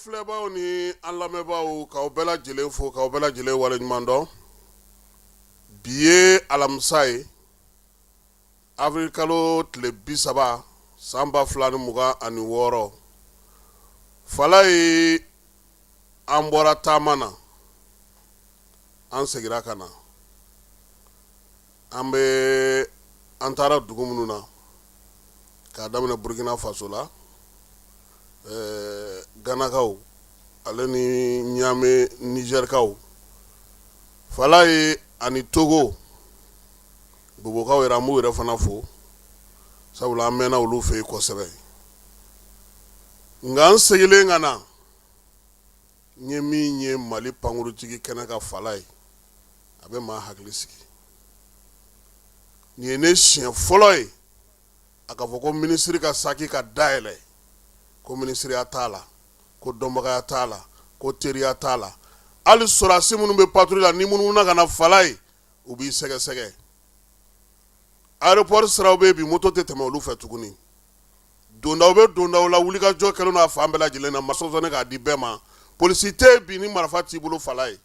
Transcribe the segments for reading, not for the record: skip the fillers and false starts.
Fleba ni alameba ka bela jele fo ka bela jele wale nyumando biye alamsai afrikalo tle bisaba samba flani muga ani woro falai ambora tamana an segira kana ambe antara dugumununa ka damina Burkina Faso la Ghana kaw ale ni Niamey Niger kaw falai ani Togo bobo kaw era mu era fana fo sabula amena ulu fe ko sebe ngan segile ngana nyemi nye Mali panguru tigi kenaka falai abe ma haklisiki ni ene chien foloi akafoko ministry ka saki ka daile ko ministry atala ko dombaga atala ko teri atala ali sorasi munu be patrouille ni munu na kana falai ubi sege sege aéroport saraw be bi moto te teme olu fe tuguni donda la wuli ka jo kelo na fambela jilena masozone ka di bema police te bi ni marafati bulu falai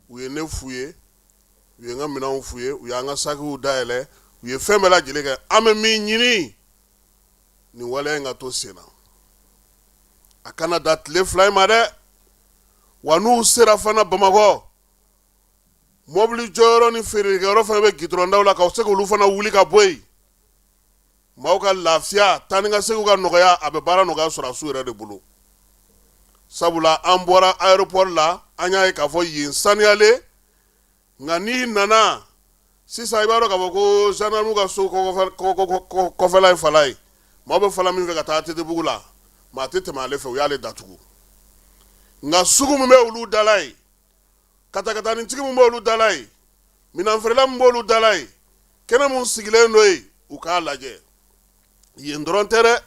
uye ne fuye uye nga mina fuye uye nga saki u daile uye fembela jilega ame mi nyini ni wale nga to sena akana dat le fly made wanu sera fana Bamako mobili joro ni feri garo fana be gitronda wala ka seko lu fana wuli ka boy mauka lafia taninga seko ka nogoya abe bara nogoya sura suere de bulu sabula ambora aéroport la anya ka fo yin saniale ngani nana sisa ibaro ka boko gendarme ka so ko falai falai mabe fala min veka ta tete bugula ma tete ma le fe yale datugu nga sugu mbe ulu dalai kata ni tigi mbe ulu dalai minan frela mbe ulu dalai kena mun sigile noy u ka laje yendron tere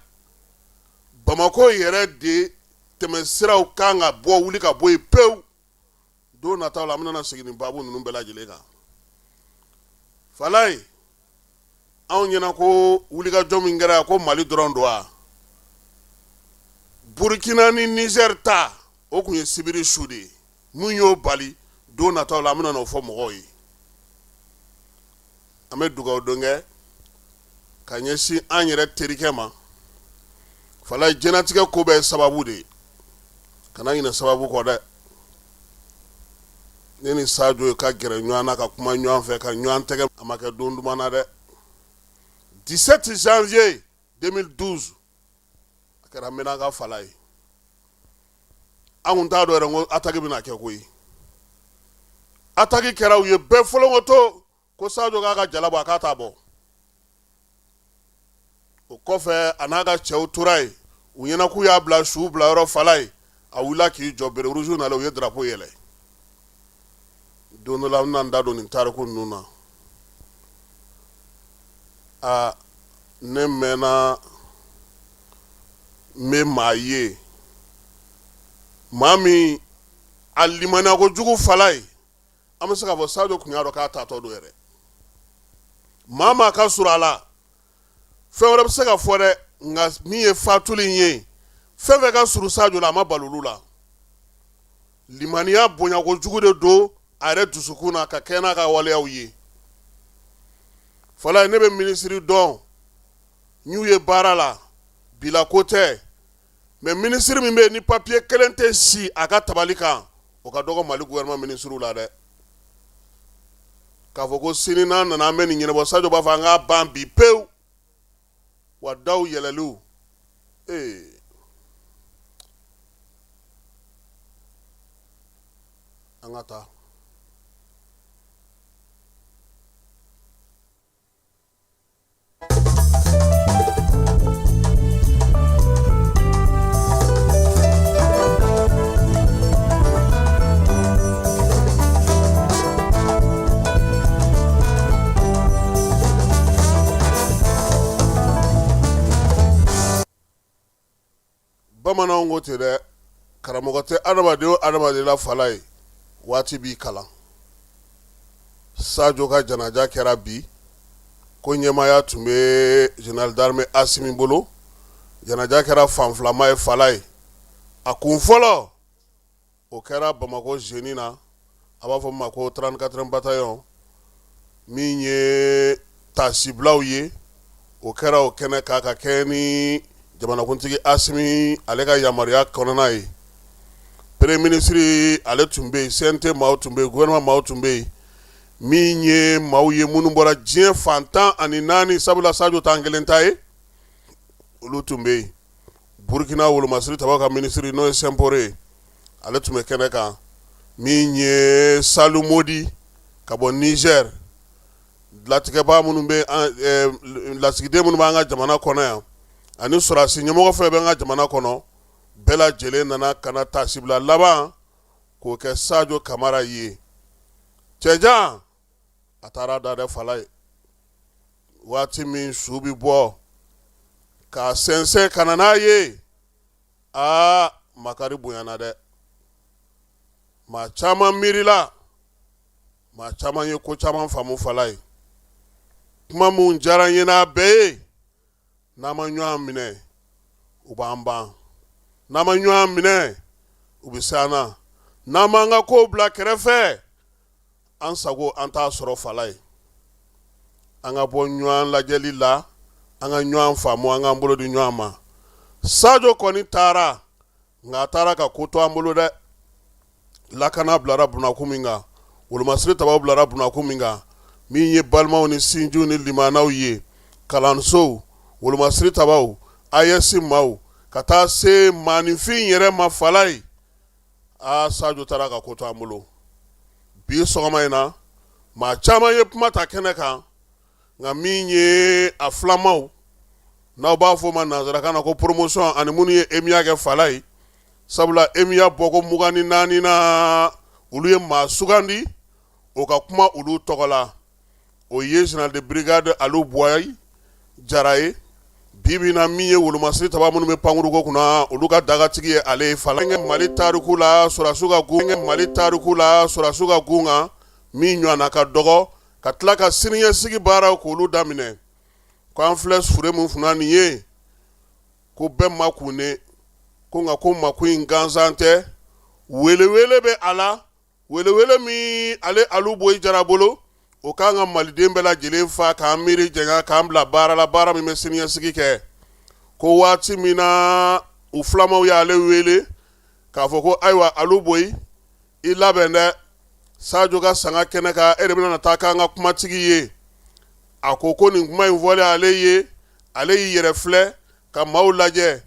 Bamako yere de teme siraw kanga bo wuli ka boy pew do na tawla amna sigini babu nunu bela jilega falai aw nyana ko wuli ka jomi ngara ko Mali dron doa Burkina ni Niger ta o kunye sibiri shude munyo bali do na tawla amna no fo mogoyi ame duga odonge kanyesi anyere terikema falai jenatika ko be sababu de kana ina sababu ko de neni Sadio ka gere nyana ka kuma nyan fe ka nyan tege amake donduma na de 17 janvier 2012 akara mena ka falai angunta do rengo atagi bina ke koyi atagi kera uye be folongo to ko Sadio ka jalaba ka tabo o kofe anaga chew turai unyena ku ya bla shu bla ro falai awula ki jobere ruju na le uye drapeau yele don la nan da don tariku nuna a ne mena me maye mami alimana ko jugu falai amsa ka fo Sadio kun ya do ka ta to do yere mama ka surala fe wora be se ka fo de nga mi ye fatuli ye fe fe ka suru Sadio la ma balulula limaniya bonya ko jugu de do are dusukuna ka kena ka wale awye fala ne be ministry don ñu ye barala bila côté mais ministre mi be ni papier kelente si aka tabalika o ka dogo mali gouvernement ministre la de ka foko sinina nana meni nyene bo Sadio ba fa nga bambi pew wa daw yelelu angata bamanan go te de karamogo te adamade la falai wati bi kala Sadio ka janaja kera bi ko nyemaya tumbe general d'armée Assimi Bolo janaja kera fanflama e falai akun folo o kera Bamako jenina aba fo mako 34e bataillon minye tasiblaw ye o kera o kene kaka keni jamana kuntigi Assimi ale ka yamaria konana ye premier ministre ale tumbe CNT maw tumbe gouvernement maw tumbe minye maw ye munu bora jien fantan ani nani sabula Sadio tangelenta ye olu tumbe Burkina wolo masri tabaka ministre no sempore ale tumbe kene kan minye Salou Modi kabo Niger latige ba munu be lasigide munu ba nga jamana kono ya ani surasi nyamoko fe be nga jamana kono bela jele nana kana tasibla laba ko ke Sadio Kamara ye cheja atara da de falai wati min subi bo ka sense kanana ye a makari buyana de ma chama mirila ma chama ye ko chama famu falai kuma mun jaran yana be na manyo amine ubamba na manyo amine ubisana na manga ko bla kerefe ansago anta soro falai anga bonyo la jelila anga nyo famu anga mbolo di nyo ama Sadio koni tara nga tara ka koto ambolo de lakana blara buna kuminga wolo masri taba blara buna kuminga minye balma oni sinju ni limana uye kalanso wolo masri taba ayesi mau kata se manifin yere mafalai a Sadio tara ka koto ambolo bi sogama ina ma chama ye pumata keneka nga minye aflamau na ba fo man nazara kana ko promotion ani munu ye emiya ke falai sabula emiya boko mugani nani na ulu ye masugandi o ka kuma ulu togola o ye général de brigade Alou Boy jaraye bibi na miye wulu masri taba munu me panguru ko kuna ulu ka daga tigi ye ale falai mali tariku la surasuga gunga mali tariku la surasuga gunga mi nyana ka dogo ka tla ka siniye sigi bara ko ulu damine confless fure mun funani ye ko be makune ko nga ko makuin ganzante wele be ala wele mi ale Alou Boy jarabolo o ka nga malidembe la jele fa ka miri jenga ka ambla bara la bara mi mesiniya sigi ke ko wati mina u flama ya ale wele ka foko aywa Alou Boy ila bende Sadio ga sanga keneka erebina na taka nga kuma tigi ye akoko ni kuma invole ale yere fle ka maulaje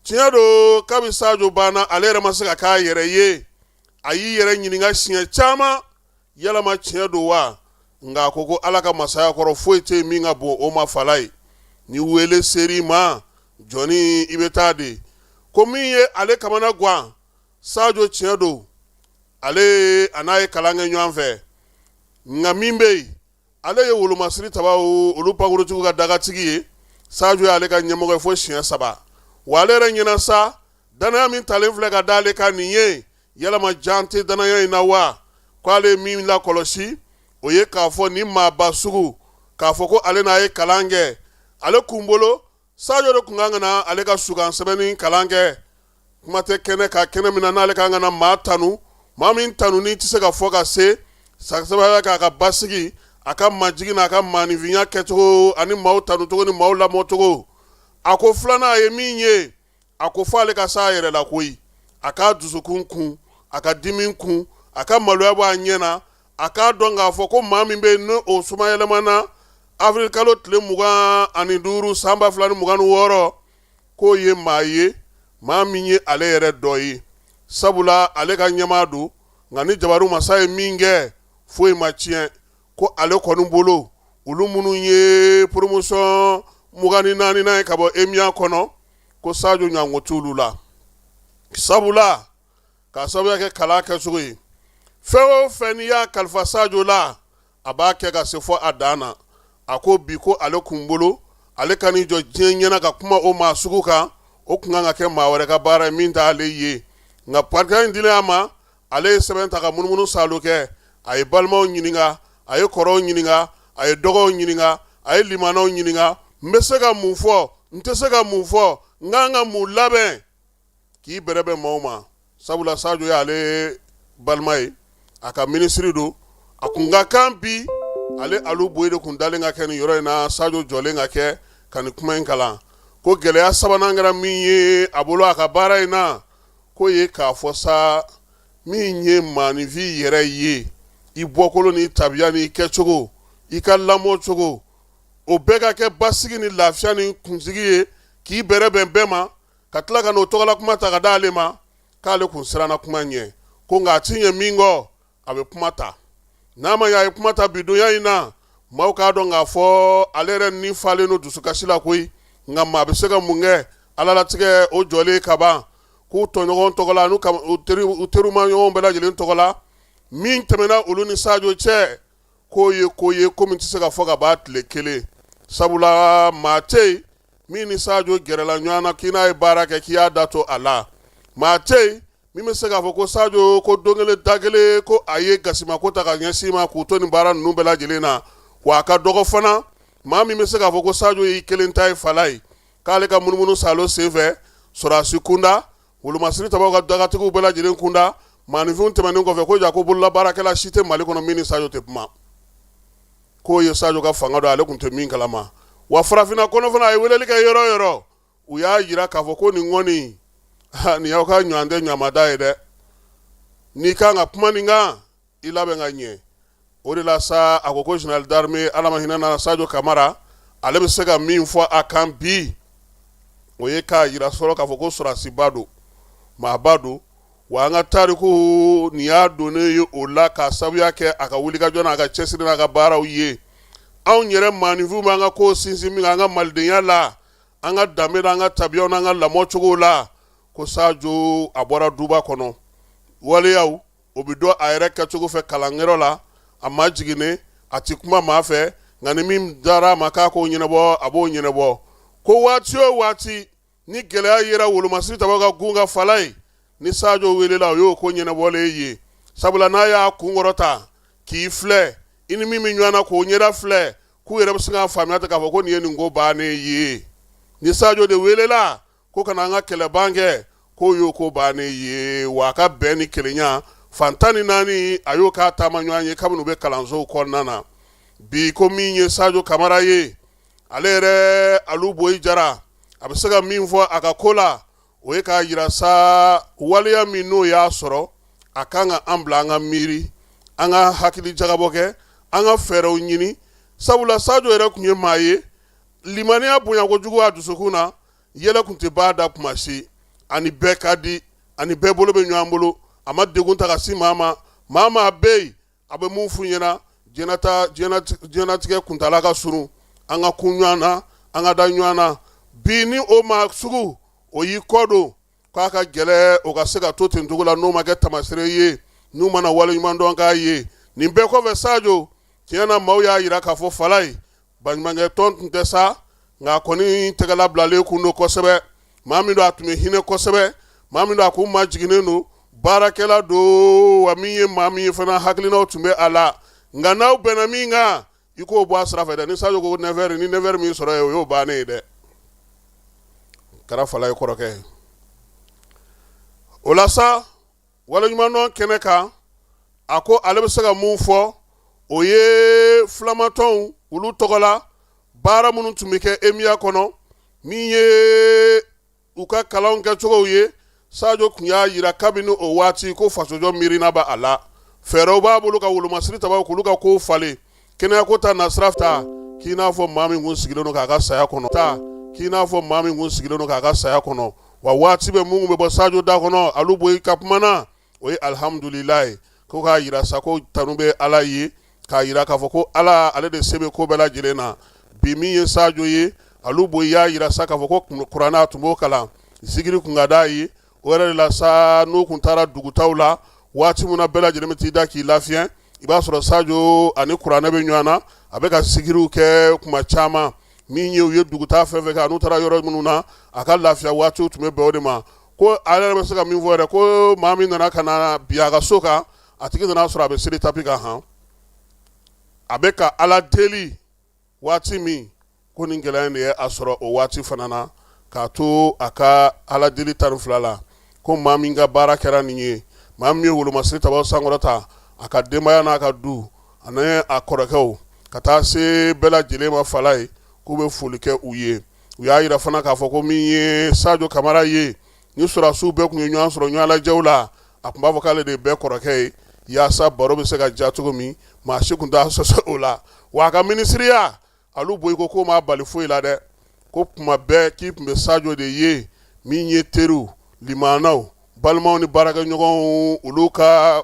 tiado kabi Sadio bana ale remasaka ka yere ye ayi yere nyininga sinye chama yala ma tiado wa nga akoko alaka masaya koro foite minga bo o ma falai ni wele seri ma Johnny ibetade komiye ale kamana gwa Sadio tiado ale anaye kalange ɲɔgɔn fɛ nka min bɛ yen ale ye wolomasiri tabaw olu pankurutigiw ka dagatigi ye Sadio y'ale ka ɲɛmɔgɔ ye fo siɲɛ 3 wa ale yɛrɛ ɲɛna sa danaya min talen filɛ ka d'ale ka nin ye yalama jan tɛ danaya in na wa k'ale min lakɔlɔsi o ye k'a fɔ ni maaba sugu k'a fɔ ko ale n'a ye kalan kɛ ale kun bolo Sadio de kun kan ka na ale ka sugan sɛbɛnni kalan kɛ kuma tɛ kɛnɛ ka kɛnɛ min na n'ale kan ka na maa tanu maa min tanuni tɛ se ka fɔ ka se sababuya k'a ka basigi a ka majigi n'a ka maanifinya kɛcogo ani maaw tanucogo ni maaw lamɔcogo a ko filanan a ye min ye a ko fɔ ale ka s'a yɛrɛ la koyi a k'a dusukun kun a ka dimi kun a ka maloya bɔ a ɲɛ na a k'a dɔn k'a fɔ ko maa min bɛ yen n'o sumayɛlɛmana avril kalo tile 25 san 2026 k'o ye maa ye maa min ye ale yɛrɛ dɔ ye sabula ale ka ɲɛmaa don nka ni jabaru masa ye min kɛ foyi ma tiɲɛ ko ale kɔni bolo olu minnu ye promotion 24 ye ka bɔ emiya kɔnɔ ko Sadio ɲango t'olu la sabula ka sababuya kɛ kalan kɛcogo ye fɛn o fɛn n'i y'a kalifa Sadio la a b'a kɛ ka se fɔ a dan na a ko bi ko ale kun bolo ale ka n'i jɔ diɲɛ ɲɛna ka kuma o maa sugu kan o kun kan ka kɛ maa wɛrɛ ka baara ye min t'ale ye nka parika in dilen a ma ale ye sɛbɛn ta ka munumunu salo kɛ a ye balimaw ɲininka a ye kɔrɔw ɲininka a ye dɔgɔw ɲininka a ye limanaw ɲininka n bɛ se ka mun fɔ n tɛ se ka mun fɔ n kan ka mun labɛn k'i bɛrɛbɛn maaw ma sabula Sadio y'ale balima ye a ka minisiri don a kun ka kan bi ale Alu Boyi de kun dalen ka kɛ nin yɔrɔ in na Sadio jɔlen ka kɛ ka nin kuma in kalan ko gɛlɛya sabanan kɛra min ye a bolo a ka baara in na ko ye k'a fɔ sa min ye maanifin yɛrɛ ye i bɔkolo ni tabiya ni kɛcogo i ka lamɔcogo o bɛɛ ka kɛ basigi ni lafiya ni kunsigi ye k'i bɛrɛbɛn bɛɛ ma ka tila ka n'o tɔgɔla kuma ta ka d'ale ma k'ale kun siranna kuma ɲɛ ko nka a ti ɲɛ min kɔ a bɛ kuma ta n'a ma ɲɛ a ye kuma ta bidonya in na maaw k'a dɔn k'a fɔ ale yɛrɛ ni falen don dusukasi la koyi nka maa bɛ se ka mun kɛ alalatigɛ o jɔlen ka ban k'u tɔɲɔgɔn tɔgɔla n'u u terima ɲɔgɔn bɛɛ lajɛlen tɔgɔla min tɛmɛna olu ni Sadio cɛ k'o ye ko ye ko min tɛ se ka fɔ ka ban tile kelen sabula maa tɛ yen min ni Sadio gɛrɛla ɲɔgɔn na k'i n'a ye baara kɛ k'i y'a da to a la maa tɛ yen min bɛ se k'a fɔ ko Sadio ko don kelen da kelen ko a ye gasima ko ta ka ɲɛsin ma k'u to nin baara ninnu bɛɛ lajɛlen na wa a ka dɔgɔ fana maa min bɛ se k'a fɔ ko Sadio y'i kelen ta ye fala ye k'ale ka munumunu salo senfɛ sɔrɔdasi kunda wolomasiri tabaw ka dagatigiw bɛɛ lajɛlen kunda maanifinw tɛmɛnen kɔfɛ ko ja ko bolola baarakɛla si tɛ Mali kɔnɔ min ni Sadio tɛ kuma k'o ye Sadio ka fanga dɔn ale kun tɛ min kalama wa farafinna kɔnɔ fana a ye weleli kɛ yɔrɔ o yɔrɔ u y'a jira k'a fɔ ko nin kɔni nin y'aw ka ɲɔgɔn tɛ ɲamada ye dɛ n'i kan ka kuma nin kan i labɛn ka ɲɛ o de la sa a ko général d'armée Ala ma hinɛ na Sadio Kamara ale bɛ se ka min fɔ a kan bi o ye k'a jira fɔlɔ k'a fɔ ko sɔrɔdasiba don maaba don wa an ka tariku nin y'a donnen ye o la k'a sababuya kɛ a ka wulikajɔ n'a ka cɛsiri n'a ka baaraw ye anw yɛrɛ maanifinw b'an ka kow sinsin min an ka malidenya la an ka danbe n'an ka tabiyaw n'an ka lamɔcogow la ko Sadio a bɔra duba kɔnɔ waleyaw o bɛ dɔn a yɛrɛ kɛcogo fɛ kalanyɔrɔ la a ma jiginnen a ti kuma maa fɛ nka ni min dara a ma k'a k'o ɲɛnabɔ a b'o ɲɛnabɔ ko waati o waati ni gɛlɛya yera wolomasiri tabaw ka gun ka fala ye ni Sadio welela o y'o ko ɲɛnabɔlen ye sabula n'a y'a kun kɔrɔta k'i filɛ i ni min bɛ ɲɔgɔn na k'o ɲɛda filɛ k'u yɛrɛ bɛ se k'a faamuya ten k'a fɔ ko nin ye nin ko bannen ye ni Sadio de welela ko kana an ka kɛlɛban kɛ k'o y'o ko bannen ye wa a ka bɛn ni kelenya fan 14 a y'o k'a taama ɲɔgɔn ye kabini u bɛ kalansow kɔnɔna na bi ko min ye Sadio Kamara ye ale yɛrɛ Alu Boyi Jara a bɛ se ka min fɔ a ka ko la o ye k'a jira sa waleya min n'o y'a sɔrɔ a kan ka an bila an ka miiri an ka hakili jagabɔ kɛ an ka fɛɛrɛw ɲini sabula Sadio yɛrɛ kun ye maa ye limaniya bonya kojugu a dusukun na yɛlɛ kun tɛ b'a da kuma si ani bɛɛ ka di ani bɛɛ bolo bɛ ɲɔgɔn bolo a ma degun ta ka si maa ma a bɛ yen a bɛ mun f'u ɲɛna diɲɛlatigɛ kuntala ka surun an ka kun ɲɔgɔn na an ka da ɲɔgɔn na bi ni o maa sugu o y'i kɔ don k'a ka gɛlɛ o ka se ka to ten cogo la n'o ma kɛ tamasire ye n'u mana waleɲuman dɔn k'a ye nin bɛɛ kɔfɛ Sadio tiɲɛna maaw y'a yira k'a fɔ Falaye baɲumankɛ tɔn tun tɛ sa nka a kɔni tɛgɛla bilalen kun don kosɛbɛ maa min don a tun bɛ hinɛ kosɛbɛ maa min don a kun majiginnen don baarakɛla don wa min ye maa min ye fana hakilinaw tun bɛ a la nka n'aw bɛnna min kan i k'o bɔ a sira fɛ dɛ ni Sadio ko 9h ni 9h min sɔrɔ yen o y'o bannen ye dɛ kɛra Falaye kɔrɔkɛ ye o la sa waleɲumandɔn kɛnɛ kan a ko ale bɛ se ka mun fɔ o ye filamatɔnw olu tɔgɔ la baara minnu tun bɛ kɛ EMIA kɔnɔ min ye u ka kalanw kɛcogow ye Sadio tun y'a yira kabini o waati ko fasojɔ miirina b'a la fɛɛrɛw b'a bolo ka wolomasiri tabaw k'olu ka kow falen kɛnɛyako ta nasira ta k'i n'a fɔ maa min kun sigilen don k'a ka saya kɔnɔ k'i n'a fɔ maa min kun sigilen don k'a ka saya kɔnɔ wa waati bɛ mun bɛ bɔ Sadio da kɔnɔ alu boyi ka kumana o ye alhamdulilayi ko k'a yira sa ko tanu bɛ Ala ye k'a yira k'a fɔ ko Ala ale de se bɛ ko bɛɛ lajɛlen na bi min ye Sadio ye alu boyi y'a yira sa k'a fɔ ko kuranɛ a tun b'o kalan zikiri kun ka d'a ye o yɛrɛ de la sa n'u kun taara dugutaw la waati min na bɛɛ lajɛlen bɛ t'i da k'i lafiyɛn i b'a sɔrɔ Sadio ani kuranɛ bɛ ɲɔgɔn na a bɛ ka zikiriw kɛ kuma caman min ye u ye dugutaa fɛn fɛn kɛ n'u taara yɔrɔ minnu na a ka lafiya waatiw tun bɛ bɛn o de ma ko ale yɛrɛ bɛ se ka min fɔ yɛrɛ ko maa min nana ka na bi a ka so kan a tigi nana sɔrɔ a bɛ seli tapi kan han a bɛ ka Ala deli waati min ko nin gɛlɛya in de ye a sɔrɔ o waati fana na k'a to a ka Ala deli 12 la ko maa min ka baara kɛra nin ye maa min ye wolomasiri tabaw sankɔrɔta a ka denbaya n'a ka du ani a kɔrɔkɛw ka taa se bɛɛ lajɛlen ma Falaye k'u bɛ foli kɛ u ye u y'a yira fana k'a fɔ ko min ye Sadio Kamara ye ni sɔrɔdasiw bɛɛ tun ye ɲɔgɔn sɔrɔ ɲɔgɔn lajɛw la a tun b'a fɔ k'ale de ye bɛɛ kɔrɔkɛ ye yaasa baro bɛ se ka ja cogo min maa si tun t'a sɔsɔ o la wa a ka minisiriya alu boyi ko k'o ma bali foyi la dɛ ko kuma bɛɛ k'i tun bɛ Sadio de ye min ye teriw limanaw balimaw ni baarakɛɲɔgɔnw olu ka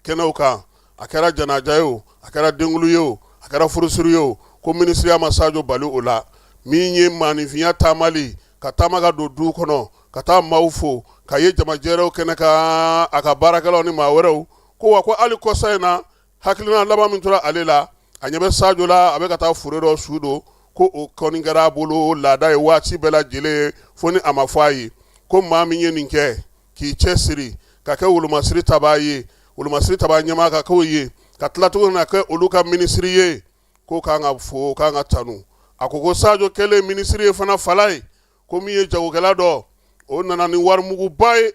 kɛnɛw kan a kɛra janaja ye o a kɛra denkulu ye o a kɛra furusiri ye o ko minisiriya ma Sadio bali o la min ye maanifinya taamali ka taama ka don du kɔnɔ ka taa maaw fo ka ye jamajɛrɛw kɛnɛ kan a ka baarakɛlaw ni maa wɛrɛw ko wa ko hali kɔsa in na hakilina laban min tora ale la a ɲɛ bɛ Sadio la a bɛ ka taa fure dɔ su don ko o kɔni kɛra a bolo laada ye waati bɛɛ lajɛlen fo ni a ma fɔ a ye ko maa min ye nin kɛ k'i cɛsiri ka kɛ wolomasiri tabaa ye wolomasiri tabaa ɲɛmaa ka k'o ye ka tila tuguni na kɛ olu ka minisiri ye ko k'an ka fo k'an ka tanu a ko Sadio kɛlen minisiri ye fana Falaye ko min ye jagokɛla dɔ o nana ni warimuguba ye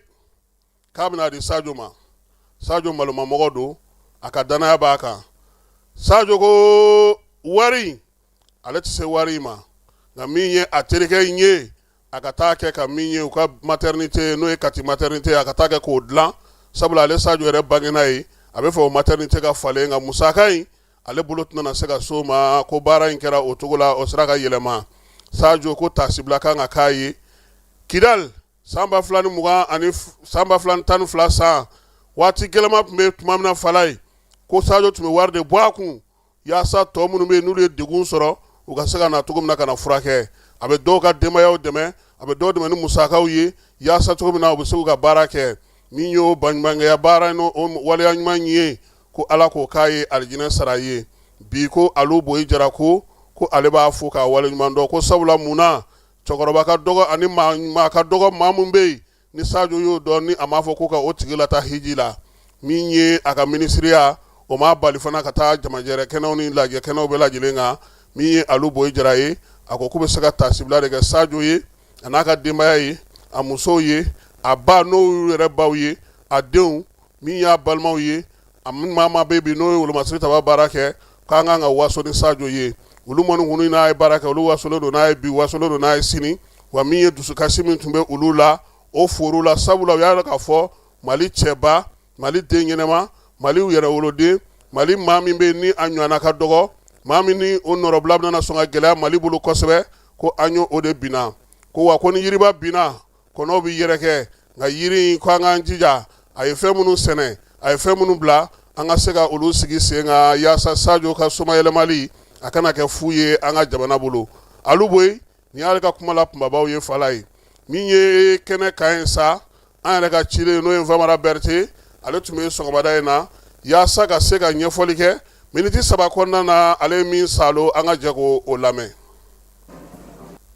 k'a bɛna di Sadio ma Sadio malomamɔgɔ don a ka danaya b'a kan Sadio ko wari ale tɛ se wari ma nka min ye a terikɛ in ye a ka taa kɛ ka min ye u ka maternité n'o ye Kati maternité a ka taa kɛ k'o dilan sabula ale Sadio yɛrɛ bangena ye a bɛ fɛ o maternité ka falen nka musaka in ale bolo tɛna se ka so ma ko baara in kɛra o cogo la o sera ka yɛlɛma Sadio ko tasibila kan ka k'a ye Kidal san 2020 ani san 2012 san waati gɛlɛma tun bɛ tuma min na Falaye ko Sadio tun bɛ wari de bɔ a kun yaasa tɔ minnu bɛ yen n'olu ye degun sɔrɔ u ka se ka na cogo min na ka na furakɛ a bɛ dɔw ka denbayaw dɛmɛ a bɛ dɔw dɛmɛ ni musakaw ye yaasa cogo min na u bɛ se k'u ka baara kɛ min y'o baɲumankɛya baara n'o waleya ɲuman ye ko Ala k'o k'a ye alijinɛ sara ye bi ko alu boyi jara ko ale b'a fo k'a waleɲuman dɔn ko sabula mun na cɛkɔrɔba ka dɔgɔ ani maa ka dɔgɔ maa mun bɛ yen ni Sadio y'o dɔn ni a m'a fɔ ko ka o tigi lataa hiji la min ye a ka minisiriya o m'a bali fana ka taa jamajɛrɛ kɛnɛw ni lajɛ kɛnɛw bɛɛ lajɛlen kan min ye alu boyi jara ye a ko k'u bɛ se ka tasibila de kɛ Sadio ye a n'a ka denbaya ye a musow ye a ba n'o yɛrɛ baw ye a denw min y'a balimaw ye a maa bɛ bi n'o ye wolomasiri taba baara kɛ k'an kan ka waso ni Sadio ye olu mɔni kunu n'a ye baara kɛ olu wasolen don n'a ye bi wasolen don n'a ye sini wa min ye dusukasi min tun bɛ olu la o foro la sabula u y'a dɔn k'a fɔ Mali cɛba Mali den ɲɛnɛma Mali yɛrɛ woloden Mali maa min bɛ ni a ɲɔgɔnna ka dɔgɔ maa min ni o nɔrɔbila bɛna sɔn ka gɛlɛya Mali bolo kosɛbɛ ko an y'o de binna ko wa ko ni yiriba binna kɔnɔw bɛ yɛrɛkɛ nka yiri in ko an k'an jija a ye fɛn minnu sɛnɛ a ye fɛn minnu bila an ka se ka olu sigi sen kan yaasa Sadio ka somayɛlɛmali a kana kɛ fu ye an ka jamana bolo alu boyi ni y'ale ka kuma la kunbabaw ye Falaye min ye kɛnɛ kan ye sa an yɛrɛ ka cilen n'o ye Famara Berete ale tun bɛ sɔgɔmada in na yaasa ka se ka ɲɛfɔli kɛ miniti 3 kɔnɔna na ale ye min salo an ka jɛ k'o lamɛn.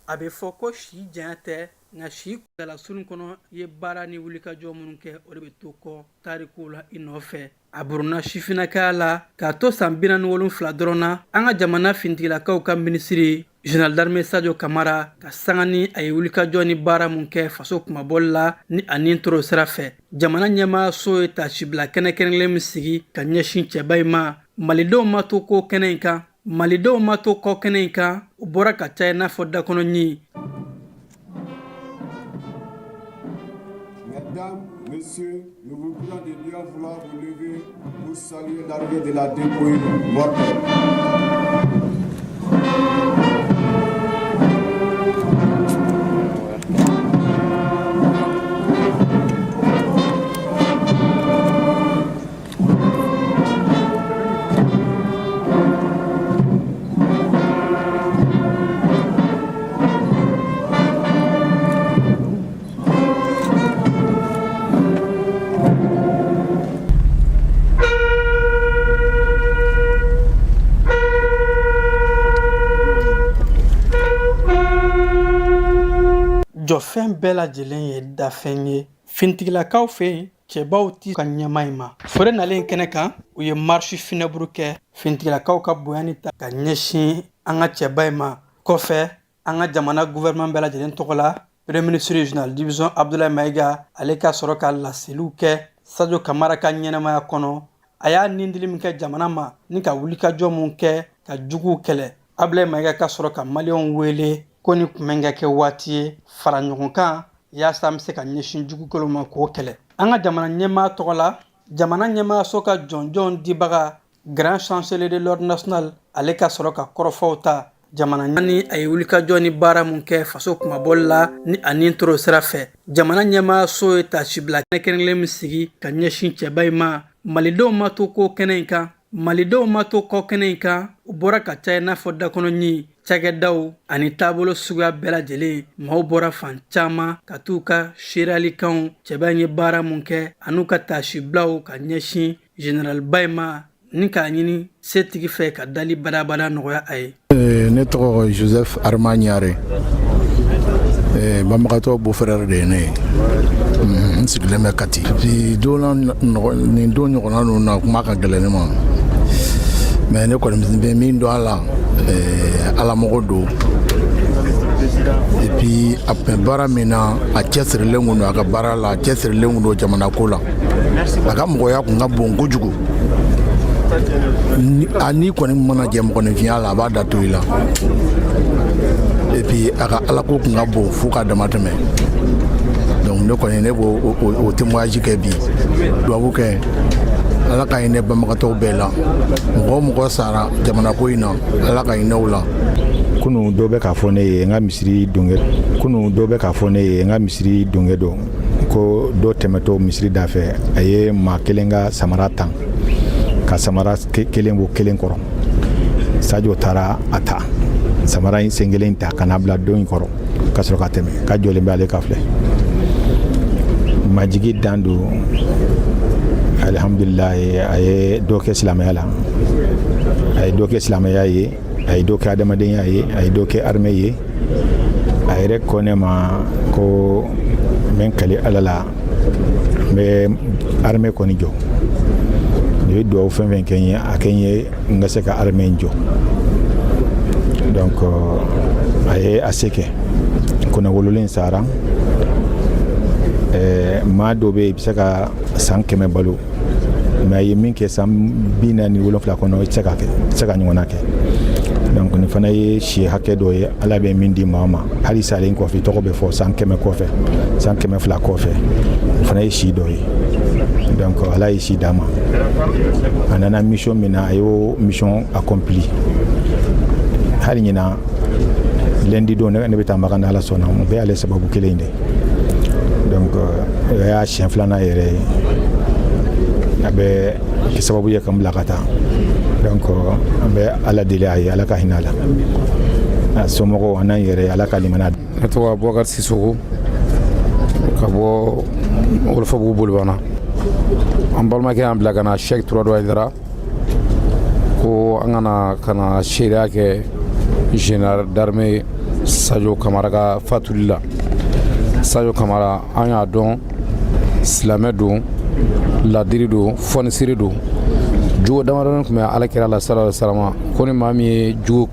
A bɛ fɔ ko si janya tɛ nka si kudala sunu kɔnɔ ye baara ni wulikajɔ minnu kɛ o de bɛ to kɔ tarikuw la i nɔfɛ. A buruna sifinnakɛya la k'a to san 47 dɔrɔn na an ka jamana fintigilakaw ka minisiri Général d'armée Sadio Kamara ka sanga ni a ye wulikajɔ ni baara mun kɛ faso kumabɔli la ni a nin toro sira fɛ. Jamana ɲɛmaayaso ye tasibila kɛnɛkɛnɛlen min sigi ka ɲɛsin cɛba in ma. Malidenw ma to ko kɛnɛ in kan. Malidenw ma to kɔ kɛnɛ in kan u bɔra ka caya i n'a fɔ dakɔnɔ ɲi. Mesdames, Messieurs, nous vous prions de bien vouloir vous lever pour saluer l'arrivée de la dépouille mortelle. Jɔfɛn bɛɛ lajɛlen ye dafɛn ye fintigilakaw fɛ yen cɛbaw ti ka ɲɛma in ma. Fore nalen kɛnɛ kan u ye marche funèbre kɛ fintigilakaw ka bonya ta ka ɲɛsin an ka cɛba in ma. Kɔfɛ an ka jamana gouvernement bɛɛ lajɛlen tɔgɔ la premier ministre régional division Abdoulaye Maïga ale ka sɔrɔ ka laseliw kɛ Sadio Kamara ka ɲɛnamaya kɔnɔ. A y'a nindili min kɛ jamana ma ni ka wulikajɔ mun kɛ ka juguw kɛlɛ. Abdoulaye Maïga ka sɔrɔ ka maliyɛnw wele ko ni kun ka kɛ waati ye fara ɲɔgɔn kan yaasa an bɛ se ka ɲɛsin jugukɛlaw ma k'o kɛlɛ. An ka jamana ɲɛmaa tɔgɔ la jamana ɲɛmaayaso ka jɔnjɔn dibaga grand chancelier de l'ordre national ale ka sɔrɔ ka kɔrɔfɔw ta jamana ni a ye wulikajɔ ni baara mun kɛ faso kumabɔli la ni a nin toro sira fɛ. Jamana ɲɛmaayaso ye tasibila kɛnɛkɛnɛlen min sigi ka ɲɛsin cɛba in ma. Malidenw ma to ko kɛnɛ in kan. Malidenw ma to kɔ kɛnɛ in kan u bɔra ka caya i n'a fɔ dakɔnɔ ɲi. Cakɛdaw ani taabolo suguya bɛɛ lajɛlen maaw bɔra fan caman ka t'u ka seerelikanw cɛba in ye baara mun kɛ an'u ka tasibilaw ka ɲɛsin général ba in ma ni k'a ɲini setigi fɛ ka dali badabada nɔgɔya a ye. Ne tɔgɔ Joseph Arma Ɲare banbagatɔ beau-frère de ye ne ye n sigilen bɛ Kati. Nin don ɲɔgɔnna ninnu na kuma ka gɛlɛn ne ma mais ne kɔni bɛ min dɔn a la alamɔgɔ don et puis a bɛ baara min na a cɛsirilen kun don a ka baara la a cɛsirilen kun don jamana ko la a ka mɔgɔya kun ka bon kojugu ni kɔni mana jɛ mɔgɔninfinya la a b'a da to i la et puis a ka alako kun ka bon fo ka dama tɛmɛ donc ne kɔni ne b'o témoignage kɛ bi dubabu kɛ ala ka hinɛ banbagatɔw bɛɛ la mɔgɔ mɔgɔ sara jamana ko in na ala ka hinɛw la. Kunu dɔ bɛ k'a fɔ ne ye n ka misiri donkɛ don ko dɔ tɛmɛtɔ misiri da fɛ a ye maa kelen ka samara tan ka samara kelen bɔ kelen kɔrɔ. Sadio taara a ta samara in sen kelen ta ka n'a bila don in kɔrɔ ka sɔrɔ ka tɛmɛ ka jɔlen bɛ ale ka filɛ majigi dan don. Alhamdulillah a ye dɔ kɛ silamɛya la a ye dɔ kɛ silamɛya ye a ye dɔ kɛ adamadenya ye a ye dɔ kɛ armée ye a yɛrɛ ko ne ma ko n bɛ n kale ala la n bɛ armée kɔni jɔ ne bɛ dugawu fɛn fɛn kɛ n ye a kɛ n ye n ka se ka armée in jɔ donc a ye a se kɛ kɔnɔ wololen sara maa dɔ bɛ yen i bɛ se ka san 100 balo mais a ye min kɛ san 47 kɔnɔ i tɛ se ka ɲɔgɔnna kɛ donc nin fana ye si hakɛ dɔ ye ala bɛ min di maa ma hali salen kɔfɛ tɔgɔ bɛ fɔ san 100 kɔfɛ san 200 kɔfɛ o fana ye si dɔ ye donc ala ye si d'a ma a nana mission min na a y'o mission accompli hali ɲina lundi don ne bɛ taa Makan ni ala sɔnna o bɛɛ y'ale sababu kelen de donc o y'a siɲɛ filanan yɛrɛ ye a bɛ kɛ sababu ye ka n bila ka taa donc an bɛ ala deli a ye ala ka hinɛ a la a somɔgɔw an n'an yɛrɛ ala ka limaniya. Ne tɔgɔ Bubakari Sisoko ka bɔ Wolofabugu Bolibana. an balimakɛ y'an bila ka na Cheikh Tourado Aidara ko an kana seereya kɛ général d'armée Sadio Kamara ka fatuli la. Sadio Kamara an y'a dɔn silamɛ don, ladiri don, fɔnisiri don. Jogo damadɔni tun bɛ Alakira la sallallahu alaihi wasallam ko ni maa min ye jogo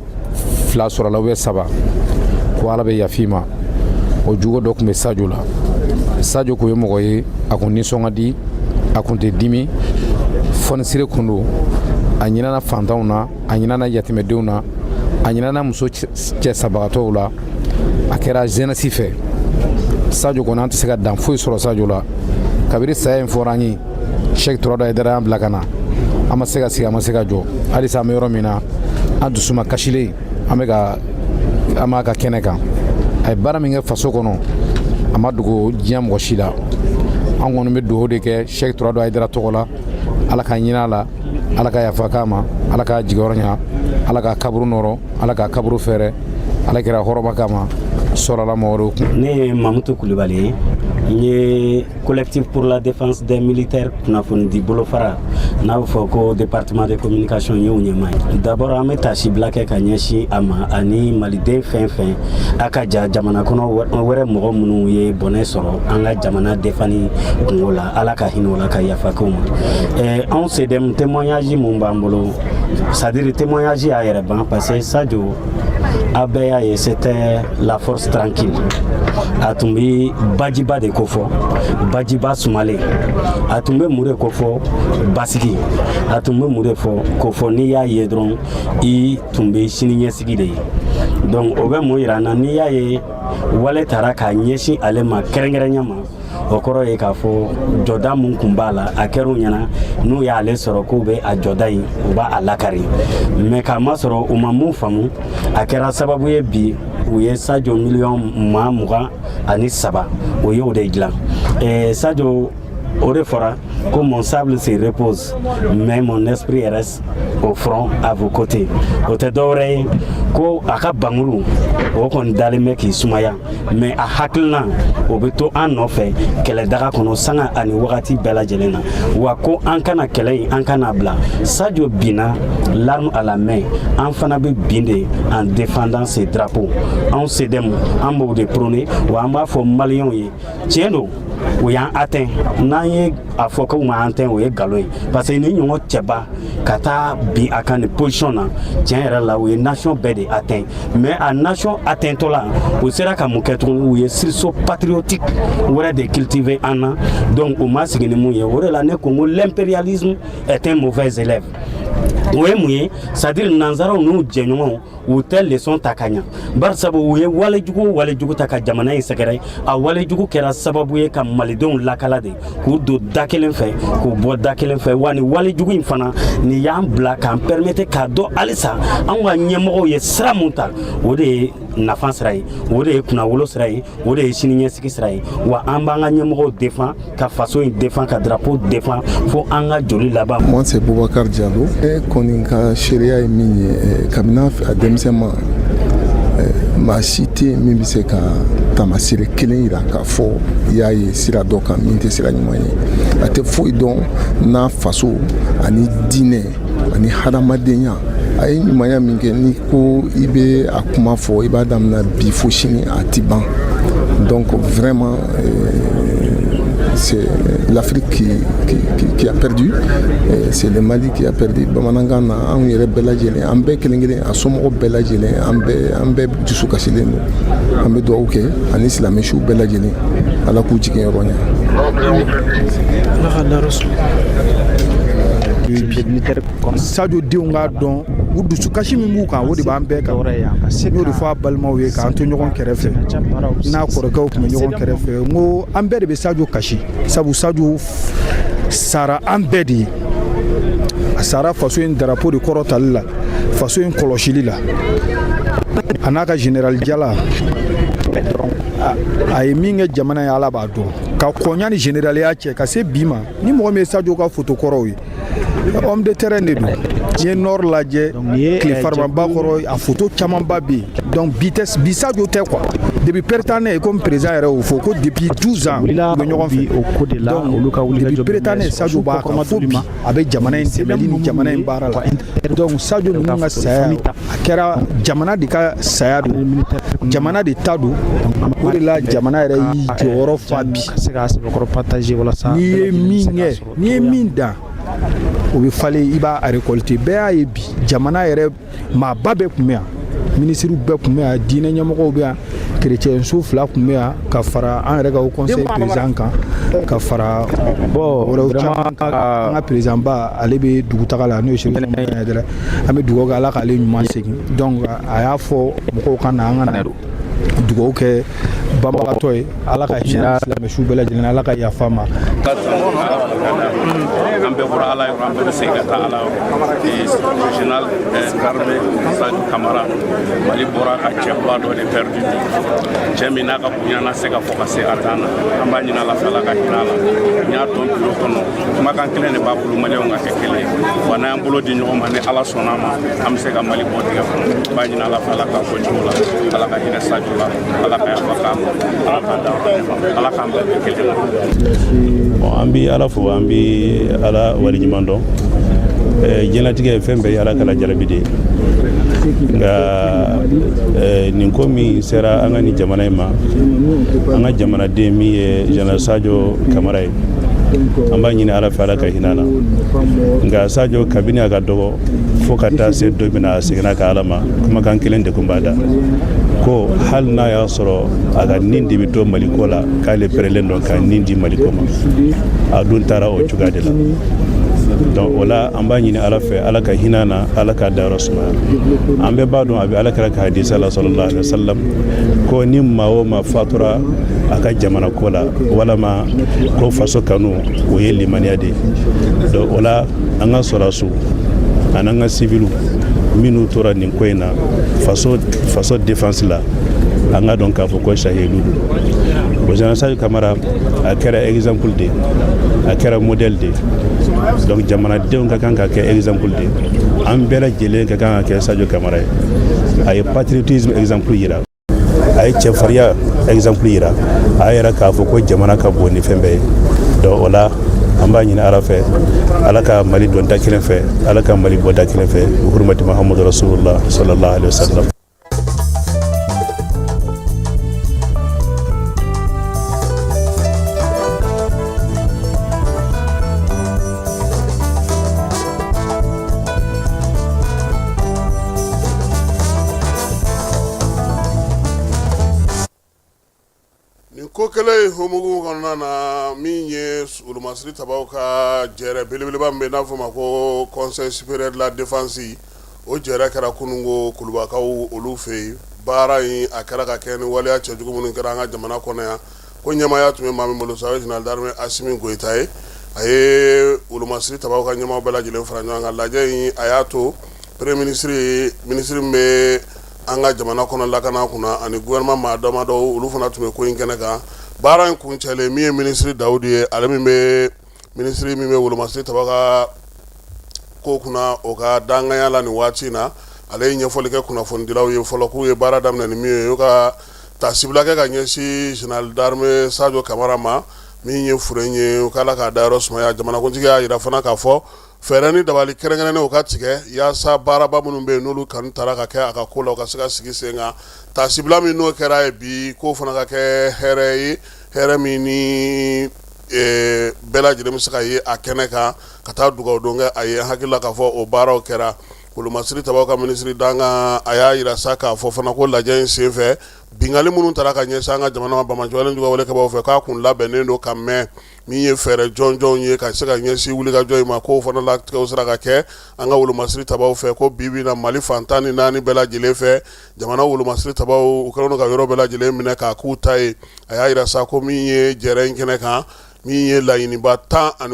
2 sɔrɔ la ou 3 ko Ala bɛ yafi ma. O jogo dɔ tun bɛ Sadio la. Sadio ko ye mɔgɔ ye a kun nisɔn ka di, a kun tɛ dimi, fɔnisiri kun don, a ɲinana fantanw na, a ɲinana yatimɛdenw na, a ɲinana muso cɛ sabagatɔw la, a kɛra jeunesse fɛ. Sadio kɔni an tɛ se ka dan foyi sɔrɔ Sadio la. Kabiri saya in fɔra an ye Cheikh Tourado Aidara y'an bila ka na, an ma se ka sigi, an ma se ka jɔ. Halisa an bɛ yɔrɔ min na an dusu ma kasilen, an b'a ka kɛnɛ kan. A ye baara min kɛ faso kɔnɔ a ma dogo diɲɛ mɔgɔ si la. An kɔni bɛ dugawu de kɛ Cheikh Tourado Aidara tɔgɔ la, Ala ka hinɛ a la, Ala ka yafa k'a ma, Ala ka jigiyɔrɔ ɲa, Ala ka kaburu nɔrɔ, Ala ka kaburu fɛrɛ, Ala kɛra hɔrɔnba k'a ma, sɔrɔla ma wɛrɛw kun. Ne ye Mamutu Kulibali ye, n ye collectif pour la défense des militaires kunnafoni di bolofara n'a bɛ fɔ ko département de communication y'o ɲɛmaa ye. D'abord an bɛ tasibila kɛ ka ɲɛsin a ma ani maliden fɛn fɛn a ka ja jamana kɔnɔ wɛrɛ mɔgɔ minnu ye bɔnɛ sɔrɔ an ka jamana defani kungo la, Ala ka hinɛ o la ka yafa k'o ma. Anw CDM témoignage mun b'an bolo, c'est-à-dire témoignage y'a yɛrɛ ban parce que Sadio a bɛɛ y'a ye c'était la force tranquille. A tun bɛ bajiba de ko fɔ, bajiba sumalen. A tun bɛ mun de ko fɔ, basigi. A tun bɛ mun de fɔ ko fɔ n'i y'a ye dɔrɔn i tun bɛ siniɲɛsigi de ye. Donc o bɛ mun yira an na n'i y'a ye wale taara k'a ɲɛsin ale ma kɛrɛnkɛrɛnya ma, o kɔrɔ ye k'a fɔ jɔda mun kun b'a la a kɛr'u ɲɛna n'u y'ale sɔrɔ k'u bɛ a jɔda in u b'a lakari. Mais k'a ma sɔrɔ u ma mun faamu, a kɛra sababu ye bi u ye Sadio $23 000 o y'o de dilan. Sadio o de fɔra ko mon sable se repose mais mon esprit reste au front à vos côtés. O tɛ dɔwɛrɛ ye ko a ka bankuru o kɔni dalen bɛ k'i sumaya mais a hakilina o bɛ to an nɔfɛ kɛlɛdaga kɔnɔ sanga ani wagati bɛɛ lajɛlen na, wa ko an kana kɛlɛ in an kana bila. Sadio binna l'arme à la main, an fana bɛ bin de en défendant ses drapeaux. Anw CDM an b'o de prôner wa an b'a fɔ maliyɛnw ye tiɲɛ don o y'an atteint, n'an ye a fɔ k'u ma atteint o ye nkalon ye parce que ni ɲɔgɔn cɛba ka taa bin a kan ni position na tiɲɛ yɛrɛ la o ye nation bɛɛ de atteint. Mais a nation atteintɔ la o sera ka mun kɛ tuguni u ye sursaut patriotique wɛrɛ de cultiver an na, donc o ma sigi ni mun ye. O de la ne ko n ko l'impérialisme est un mauvais élève. O ye mun ye, c'est-à-dire nanzaraw n'u jɛɲɔgɔnw u tɛ leçon ta ka ɲa, bari sabu u ye walejugu ta ka jamana in sɛgɛrɛ. A walejugu kɛra sababu ye ka malidenw lakala de k'u don da kelen fɛ k'u bɔ da kelen fɛ, wa ni walejugu in fana ni y'an bila k'an permettre k'a dɔn halisa anw ka ɲɛmɔgɔw ye sira mun ta o de ye nafa sira ye, o de ye kunnawolo sira ye, o de ye siniɲɛsigi sira ye. Wa an b'an ka ɲɛmɔgɔw défend, ka faso in défend, ka drapeau défend fo an ka joli laban. Moi c'est Boubacar Diallo. Kɔni ka seereya ye min ye kabini a denmisɛn ma maa si tɛ min bɛ se ka taamasere kelen yira k'a fɔ i y'a ye sira dɔ kan min tɛ sira ɲuman ye. A tɛ foyi dɔn n'a faso ani diinɛ ani hadamadenya. A ye ɲumanya min kɛ n'i ko i bɛ a kuma fɔ i b'a daminɛ bi fo sini a tɛ ban. Donc vraiment c'est l'Afrique qui a perdu, c'est le Mali qui a perdu. Bamanankan na anw yɛrɛ bɛɛ lajɛlen an bɛɛ kelen kelen a somɔgɔw bɛɛ lajɛlen an bɛɛ dusu kasilen don. An bɛ dugawu kɛ ani silamɛsiw bɛɛ lajɛlen Ala k'u jigin yɔrɔ ɲa. Sadio denw k'a dɔn u dusukasi min b'u kan o de b'an bɛɛ kan. N'o de fɔ a balimaw ye k'an to ɲɔgɔn kɛrɛfɛ n'a kɔrɔkɛw tun bɛ ɲɔgɔn kɛrɛfɛ. N ko an bɛɛ de bɛ Sadio kasi sabu Sadio sara an bɛɛ de ye. A sara faso in drapeau de kɔrɔtali la, faso in kɔlɔsili la. A n'a ka général Jala a ye min kɛ jamana ye Ala b'a dɔn. Ka kɔnya ni généraliya cɛ ka se bi ma ni mɔgɔ min ye Sadio ka photo kɔrɔw ye homme de terrain de don. N'i ye Nord lajɛ tile farababa kɔrɔ a photo camanba bɛ yen. donc bi Sadio tɛ quoi depuis Pertane comme président yɛrɛ y'o fɔ ko depuis 12 ans u bɛ ɲɔgɔn fɛ donc depuis Pertane Sadio b'a kan fo bi a bɛ jamana in dɛmɛli ni jamana in baara la donc Sadio ninnu ka saya a kɛra jamana de ka saya don jamana de ta don o de la jamana yɛrɛ y'i jɔyɔrɔ fa bi n'i ye min dan o bɛ falen i b'a récolter bɛɛ y'a ye bi jamana yɛrɛ maaba bɛɛ tun bɛ yan ministre bɛɛ tun bɛ yan diinɛ ɲɛmɔgɔw bɛ yan kerecɛnso 2 tun bɛ yan ka fara an yɛrɛ ka haut conseil président kan ka fara wɛrɛw caman kan an ka président ba ale bɛ dugutaga la n'o ye Chérif Dramane an bɛ dugawu kɛ Ala k'ale ɲuman segin donc a y'a fɔ mɔgɔw ka na an ka na dugawu kɛ banbagatɔ ye Ala ka hinɛ silamɛsu bɛɛ lajɛlen Ala ka yafa ma an bɛɛ bɔra Ala yɔrɔ an bɛɛ bɛ segin ka taa Ala yɔrɔ général d'armée Sadio Kamara Mali bɔra ka cɛba dɔ de perdu cɛ min n'a ka bonya na se ka fɔ ka se a dan na an b'a ɲini Ala fɛ Ala ka hinɛ a la n y'a dɔn bureau kɔnɔ kumakan kelen de b'a bolo maliyɛnw ka kɛ kelen wa n'an y'an bolo di ɲɔgɔn ma ni Ala sɔnna ma an bɛ se ka Mali bɔ tigɛ kɔnɔ n b'a ɲini Ala fɛ Ala ka fɔ cogo la Ala ka hinɛ Sadio la Ala ka yafa k'a ma Ala ka da Ala k'an bɛɛ bɛ kelen na. Bon an bɛ Ala fo an bɛ Ala waleɲuman dɔn diɲɛlatigɛ ye fɛn bɛɛ ye Ala kala jarabi de ye nka nin ko min sera an ka nin jamana in ma an ka jamanaden min ye général Sadio Kamara ye an b'a ɲini Ala fɛ Ala ka hinɛ a la nka Sadio kabini a ka dɔgɔ fo ka taa se dɔ min na a seginna ka Ala ma kumakan kelen de kun b'a da ko hali n'a y'a sɔrɔ a ka nin de bɛ to Mali ko la k'ale pɛrɛlen don ka nin di Mali ko ma a dun taara o cogoya de la donc o la an b'a ɲini Ala fɛ Ala ka hinɛ na Ala ka dayɔrɔ sumaya an bɛɛ b'a dɔn a bɛ Alakira ka hadisa la sallallahu alaihi wa sallam ko ni maa o maa fatura a ka jamana ko la walama ko faso kanu o ye limaniya de ye donc o la an ka sɔrɔdasiw ani an ka civils minnu tora nin ko in na faso défense la an ka dɔn k'a fɔ ko shahidu don général Sadio Kamara a kɛra exemple de a kɛra modèle de donc jamanadenw ka kan ka kɛ exemple de an bɛɛ lajɛlen ka kan ka kɛ Sadio Kamara ye a ye patriotisme exemple yira a ye cɛfarinya exemple yira a yɛrɛ k'a fɔ ko jamana ka bon ni fɛn bɛɛ ye donc o la an b'a ɲini Ala fɛ Ala ka Mali dɔn da kelen fɛ Ala ka Mali bɔ da kelen fɛ hurmati Muhammadu Rasulullah sallallahu alaihi wa sallam. ko kelen homugu kɔnɔna na min ye olumasiri tabaw ka jɛrɛ belebeleba min bɛ n'a fɔ ma ko conseil supérieur de la défense o jɛrɛ kɛra kunungo kulubakaw olu fɛ yen baara in a kɛra ka kɛ ni waleya cɛjugu minnu kɛra an ka jamana kɔnɔ yan ko ɲɛmaaya tun bɛ maa min bolo sa o ye général d'armée Asimi Goyita ye a ye olumasiri tabaw ka ɲɛmaaw bɛɛ lajɛlen fara ɲɔgɔn kan lajɛ in a y'a to premier ministre min bɛ an ka jamana kɔnɔ lakana kunna ani gouvernement maa dama dɔw olu fana tun bɛ ko in kɛnɛ kan baara in kuncɛlen min ye ministre Dawudi ye ale min bɛ ministre min bɛ wolomasiri taba ka ko kunna o ka danganya la nin waati in na ale ye ɲɛfɔli kɛ kunnafonidilaw ye fɔlɔ k'u ye baara daminɛ ni min ye o ka tasibila kɛ ka ɲɛsin général d'armée Sadio Kamara ma min ye furen ye o k'ala k'a dayɔrɔ sumaya jamanakuntigi y'a jira fana k'a fɔ fɛɛrɛ ni dabali kɛrɛnkɛrɛnnen o ka tigɛ yaasa baaraba minnu bɛ yen n'olu kanu taara ka kɛ a ka ko la o ka se ka sigi sen kan tasibila min n'o kɛra ye bi k'o fana ka kɛ hɛrɛ ye hɛrɛ min ni bɛɛ lajɛlen bɛ se ka ye a kɛnɛ kan ka taa dugawu don kɛ a ye hakili la k'a fɔ o baaraw kɛra wolomasiri tabaw ka minisiri danga a y'a yira sa k'a fɔ fana ko lajɛ in sen fɛ bingali minnu taara ka ɲɛsin an ka jamana ma Bamajɔlen juga wale kabaw fɛ k'a kun labɛnnen don ka mɛn min ye fɛɛrɛ jɔnjɔnw ye ka se ka ɲɛsin wulikajɔ in ma k'o fana latigɛw sera ka kɛ an ka wolomasiri tabaw fɛ ko bi na Mali fantan ni 4 bɛɛ lajɛlen fɛ jamana wolomasiri tabaw u kɛlen ka yɔrɔ bɛɛ lajɛlen minɛ k'a k'u ta ye a y'a yira sa ko min ye jɛrɛ in kɛnɛ kan min ye laɲiniba 16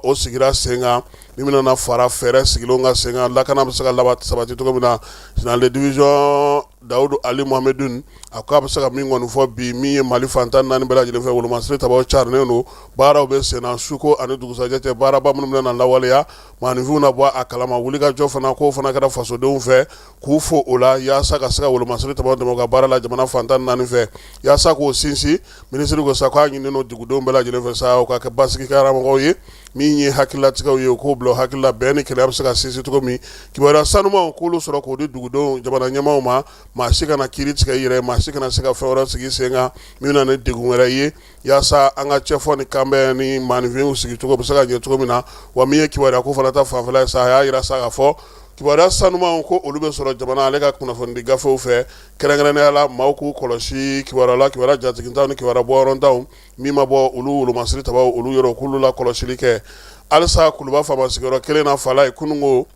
o sigira sen kan min bɛna fara fɛɛrɛ sigilenw ka sen kan lakana bɛ se ka sabati cogo min na général de division Daoud Ali Mohamedun a ko a bɛ se ka min kɔni fɔ bi min ye Mali fantan naani bɛɛ lajɛlen fɛ wolomasiri tabaw carilen don baaraw bɛ sen na suko ani dugusajɛ cɛ baaraba minnu bɛna lawaleya maaninfinw na bɔ a kalama wulikajɔ fana k'o fana kɛra fasodenw fɛ k'u fo o la yaasa ka se ka wolomasiri tabaw dɛmɛ u ka baara la jamana fantan naani fɛ yaasa k'o sinsin minisiri ko sa k'a ɲininen don dugudenw bɛɛ lajɛlen fɛ sa u ka kɛ basigikaramɔgɔw ye min ye hakililatigɛw ye u k'o bila hakilila bɛn ni kɛlɛ bɛ se ka sinsin cogo min kibaruya sanumanw k'olu sɔrɔ k'o di dugudenw jamana ɲɛmaaw ma maa si kana kiiri tigɛ i yɛrɛ maa si kana se ka fɛn wɛrɛ sigi sen kan min na ni degun wɛrɛ ye yaasa an ka cɛfɔ ni kanbɛn ni maaninfinw sigicogo bɛ se ka ɲɛ cogo min na wa min ye kibaruya ko fana ta fanfɛla ye sa a y'a yira sa k'a fɔ kibaruya sanumanw ko olu bɛ sɔrɔ jamana ale ka kunnafonidi gafew fɛ kɛrɛnkɛrɛnnenya la maaw k'u kɔlɔsi kibaruya la kibaruya jatigintaw ni kibaruya bɔyɔrɔntaw min ma bɔ olu wolomasiri tabaw olu yɔrɔ k'olu la kɔlɔsili kɛ halisa kuluba faama sigiyɔrɔ kelen na Fala ye kunungo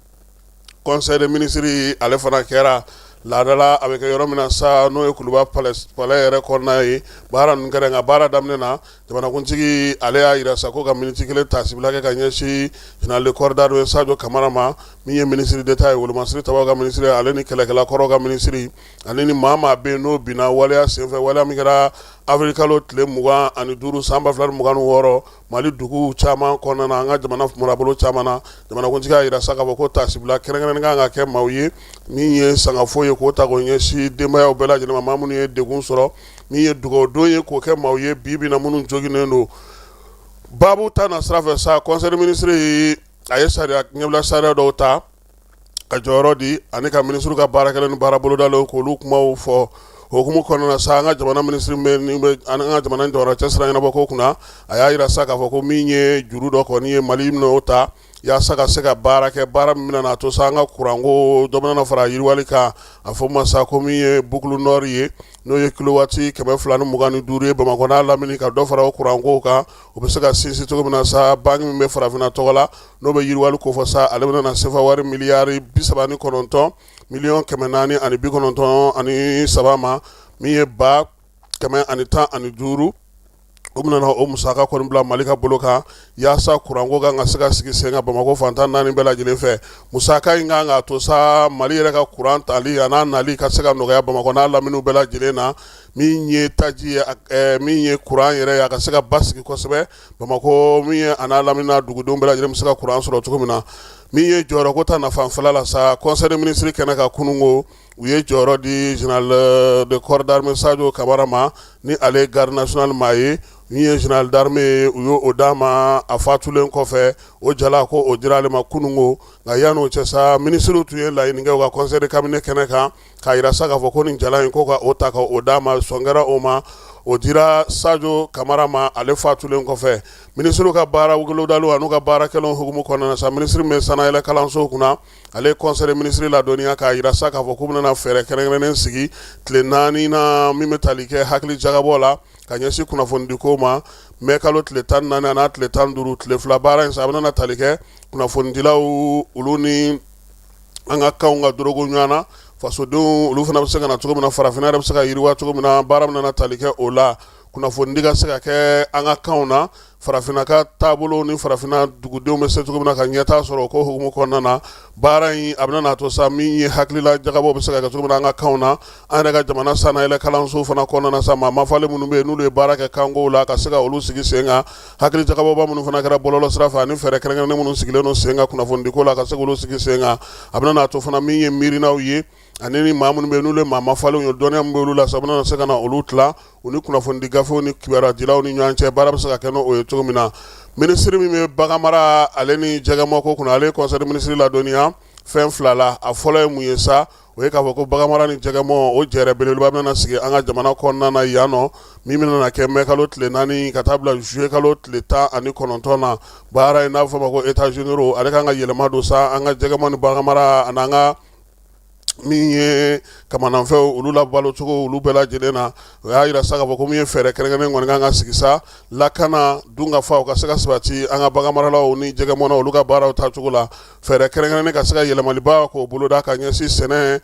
conseil des ministres ale fana kɛra laadala a bɛ kɛ yɔrɔ min na sa n'o ye kuluba palais yɛrɛ kɔnɔna ye baara ninnu kɛra nka baara daminɛ na jamanakuntigi ale y'a yira sa ko ka miniti kelen ta sibila kɛ ka ɲɛsin général de corps d'armée Sadio Kamara ma min ye ministre d'État ye wolomasiri tabaw ka ministre ale ni kɛlɛkɛla kɔrɔw ka ministre ale ni maa maa bɛ yen n'o binna waleya senfɛ waleya min kɛra avril kalo tile 25 san 2026 Mali dugu caman kɔnɔna na an ka jamana marabolo caman na jamanakuntigi y'a yira sa k'a fɔ ko tasibila kɛrɛnkɛrɛnnen kan ka kɛ maaw ye min ye sangafo ye k'o ta k'o ɲɛsin denbayaw bɛɛ lajɛlen ma maa minnu ye degun sɔrɔ min ye dugawudon ye k'o kɛ maaw ye bi na minnu joginnen don babu ta na sira fɛ sa conseil des ministres ye a ye sariya ɲɛbila sariya dɔw ta ka jɔyɔrɔ di ani ka ministre ka baarakɛla ni baarabolodalaw k'olu kumaw fɔ hukumu kɔnɔna sa an ka jamana ministre bɛ an ka jamana jɔyɔrɔ cɛsira ɲɛnabɔ ko kunna a y'a yira sa k'a fɔ ko min ye juru dɔ kɔni ye Mali minɛ ta yaasa ka se ka baara kɛ baara min bɛna to sa an ka kuranko dɔ bɛna fara yiriwali kan a fɔ ma sa ko min ye Bukulu Nord ye n'o ye kilowati 225 ye Bamakɔ n'a lamini ka dɔ fara o kuranko kan o bɛ se ka sinsin cogo min na sa banki min bɛ farafinna tɔgɔ la n'o bɛ yiriwali ko fɔ sa ale bɛna sefa wari miliyari 39 miliyɔn 493 ma min ye ba 115 o bɛna o musaka kɔni bila Mali ka bolo kan yaasa kuranko kan ka se ka sigi sen kan Bamakɔ fantan naani bɛɛ lajɛlen fɛ musaka in kan ka to sa Mali yɛrɛ ka kuran tali a n'a nali ka se ka nɔgɔya Bamakɔ n'a laminiw bɛɛ lajɛlen na min ye taji ye min ye kuran yɛrɛ ye a ka se ka basigi kosɛbɛ Bamakɔ min ye a n'a lamini dugudenw bɛɛ lajɛlen bɛ se ka kuran sɔrɔ cogo min na min ye jɔyɔrɔ ko ta nafanfɛla la sa conseil des ministres kɛnɛ ka kunungo u ye jɔyɔrɔ di général de corps d'armée Sadio Kamara ma ni ale garde national maa ye min ye général d'armée u ye o d'a ma a fatulen kɔfɛ o jala ko o dira ale ma kunungo nka yan'o cɛ sa ministre tun ye laɲini kɛ u ka conseil de cabinet kɛnɛ kan k'a yira sa k'a fɔ ko nin jala in ko ka o ta ka o d'a ma sɔn kɛra o ma o dira Sadio Kamara ma ale fatulen kɔfɛ ministre ka baara wolodaliw an'u ka baarakɛlaw hukumu kɔnɔna na sa ministre min sanayɛlɛ kalanso kunna ale conseil des ministres ladɔnniya k'a yira sa k'a fɔ k'u bɛna fɛɛrɛ kɛrɛnkɛrɛnnen sigi tile 4 na min bɛ tali kɛ hakili jagabɔ la ka ɲɛsin kunnafonidi ko ma mai kalo tile 14 a n'a tile 15 tile 2 baara in sa a bɛna tali kɛ kunnafonidilaw olu ni an ka kanw ka dorogo ɲɔgɔn na fasodenw olu fana bɛ se ka na cogo min na farafinna yɛrɛ bɛ se ka yiriwa cogo min na baara min na tali kɛ o la kunnafonidi ka se ka kɛ an ka kanw na farafinna ka taabolo ni farafinna dugudenw bɛ se cogo min na ka ɲɛtaa sɔrɔ o ko hukumu kɔnɔna na baara in a bɛna to sa min ye hakilila jagabɔ bɛ se ka kɛ cogo min na an ka kanw na an yɛrɛ ka jamana sanayɛlɛ kalanso fana kɔnɔna na sa maa mafalen minnu bɛ yen n'olu ye baara kɛ kankow la ka se ka olu sigi sen kan hakili jagabɔba minnu fana kɛra bɔlɔlɔ sira fɛ ani fɛɛrɛ kɛrɛnkɛrɛnnen minnu sigilen don sen kan kunnafonidiko la ka se k'olu sigi sen kan a bɛna to fana min ye miirinaw ye ani ni maa minnu bɛ yen n'olu ye maa mafalenw ye dɔnniya min bɛ olu la sa u bɛna se ka na olu tila u ni kunnafonidi gafew ni kibaruya ni ɲɔgɔn cɛ baara bɛ se ka kɛ n'o ye cogo min na minisiri min bɛ bagan mara ale ni jɛgɛmako kunna ale ye conseil des ministres ladɔnniya fɛn fila la a fɔlɔ ye mun ye sa o ye k'a fɔ ko bagan mara ni jɛgɛmɔ o jɛrɛ belebeleba bɛna sigi an ka jamana kɔnɔna na yan nɔ min bɛna kɛ mai kalo tile 4 ka taa bila juillet kalo tile 19 na baara in n'a fɔ ma ko états généraux ale kan ka yɛlɛma don sa an ka jɛgɛmɔ ni bagan mara ani an ka min ye kamanafɛnw olu la balo cogo olu bɛɛ lajɛlen na o y'a yira sa k'a fɔ ko min ye fɛɛrɛ kɛrɛnkɛrɛnnen kɔni kan ka sigi sa lakana dunkafa o ka se ka sabati an ka bagan maralaw ni jɛgɛmɔnaw olu ka baaraw tacogo la fɛɛrɛ kɛrɛnkɛrɛnnen ka se ka yɛlɛmaliba k'o boloda ka ɲɛsin sɛnɛ